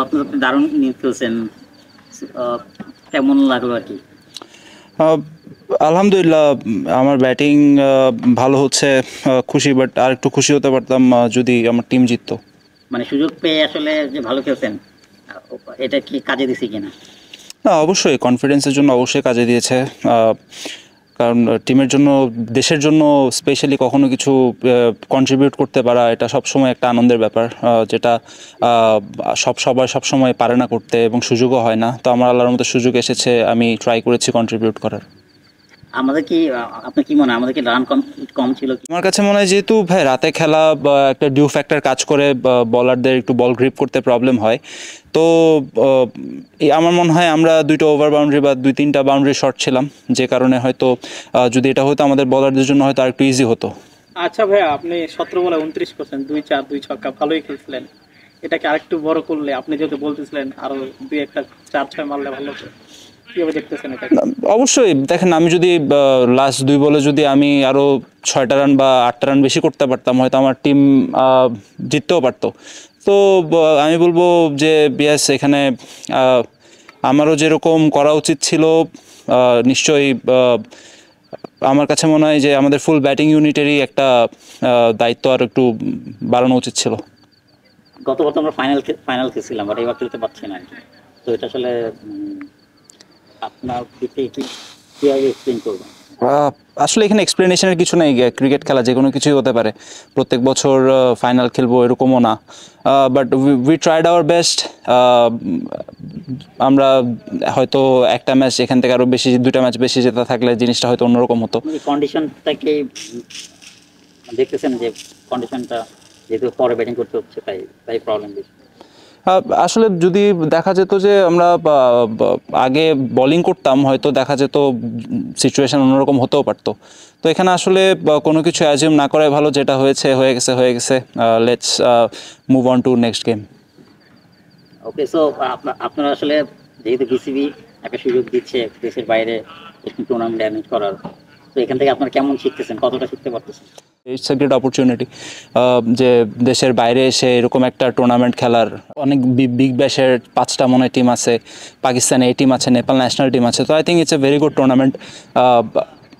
আপনি দারুণ ইনিংস খেলছেন, কেমন লাগলো আর কি? আলহামদুলিল্লাহ, আমার ব্যাটিং ভালো হচ্ছে, খুশি, বাট আর একটু খুশি হতে পারতাম যদি আমার টিম জিততো। মানে সুযোগ পেয়ে আসলে যে ভালো খেলছেন, এটা কি কাজে দিছে কিনা? না, অবশ্যই কনফিডেন্সের জন্য অবশ্যই কাজে দিয়েছে। কারণ টিমের জন্য, দেশের জন্য স্পেশালি কখনো কিছু কন্ট্রিবিউট করতে পারা, এটা সবসময় একটা আনন্দের ব্যাপার, যেটা সবাই সবসময় পারে না করতে, এবং সুযোগও হয় না। তো আমার আল্লাহর মতো সুযোগ এসেছে, আমি ট্রাই করেছি কন্ট্রিবিউট করার। আমাদের কি আপনার কি মনে হয় আমাদের কি রান কম কম ছিল কি? আমার কাছে মনে হয় যেহেতু ভাই রাতে খেলা বা একটা ডিউ ফ্যাক্টর কাজ করে, বলারদের একটু বল গ্রিপ করতে প্রবলেম হয়। তো আমার মনে হয় আমরা 2টা ওভার বাউন্ডারি বা 2-3টা বাউন্ডারি শর্ট ছিলাম, যে কারণে হয়তো যদি এটা হতো আমাদের বলারদের জন্য হয়তো আর একটু ইজি হতো। আচ্ছা ভাইয়া, আপনি 17 বলে 29 করছেন, 2-4 2 ছক্কা, ভালোই খেলছিলেন। এটাকে আরেকটু বড় করলে, আপনি যেহেতু বলতেছিলেন আরো দুই একটা 4-6 মারলে ভালো হতো, কিভাবে দেখতেছেন এটাকে? অবশ্যই দেখেন, আমি যদি লাস্ট 2 বলে যদি আমি আরও 6টা রান বা 8টা রান বেশি করতে পারতাম, হয়তো আমার টিম জিততেও পারতো। তো আমি বলবো যে বিয়াস, এখানে আমারও যেরকম করা উচিত ছিল, নিশ্চয়ই আমার কাছে মনে হয় যে আমাদের ফুল ব্যাটিং ইউনিটেরই একটা দায়িত্ব আর একটু বাড়ানো উচিত ছিল। গতবার তো আমরা ফাইনাল খেলছিলাম, বাট এবার খেলতে পারছি না আর কি। তো এটা আসলে আপনার দিক থেকে কিভাবে এক্সপ্লেন করবেন? আসলে এখানে এক্সপ্লেনেশনের কিছু নেই, ক্রিকেট খেলা যে কোনো কিছুই হতে পারে, প্রত্যেক বছর ফাইনাল খেলবো এরকমও না। But we tried our best. আমরা হয়তো একটা ম্যাচ এখান থেকে আরও বেশি, 2টা ম্যাচ বেশি জেতা থাকলে জিনিসটা হয়তো অন্যরকম হতো। কন্ডিশনটাকে দেখতেছেন যে কন্ডিশনটা যেহেতু পরে ব্যাটিং করতে হচ্ছে, তাই তাই প্রবলেম বেশি। আসলে যদি দেখা যেত যে আমরা আগে বোলিং করতাম, হয়তো দেখা যেত সিচুয়েশন অন্যরকম হতেও পারতো। তো এখানে আসলে কোনো কিছু অ্যাজিউম না করাই ভালো, যেটা হয়েছে হয়ে গেছে। Let's move on to next game. Okay, so আপনারা আসলে যেহেতু বিসিবি একটা সুযোগ দিচ্ছে দেশের বাইরে টুর্নামেন্ট অ্যারেঞ্জ করার, তো এখান থেকে আপনারা কেমন শিখতেছেন, কতটা শিখতে পারতেছেন? ইটস এ গ্রেট অপরচুনিটি যে দেশের বাইরে এসে এরকম একটা টুর্নামেন্ট খেলার। অনেক বিগ ব্যাশের 5টা মনে হয় টিম আছে, পাকিস্তানে এই টিম আছে, নেপাল ন্যাশনাল টিম আছে। তো I think it's a very good tournament.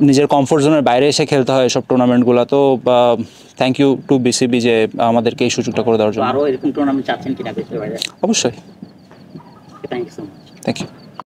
নিজের কমফোর্ট জোনের বাইরে এসে খেলতে হয় এসব টুর্নামেন্টগুলো। তো থ্যাংক ইউ টু বিসিবি যে আমাদেরকে এই সুযোগটা করে দেওয়ার জন্য। আরও এরকম টুর্নামেন্ট চাচ্ছেন কিনা দেশের বাইরে? অবশ্যই। Thank you so much. Thank you.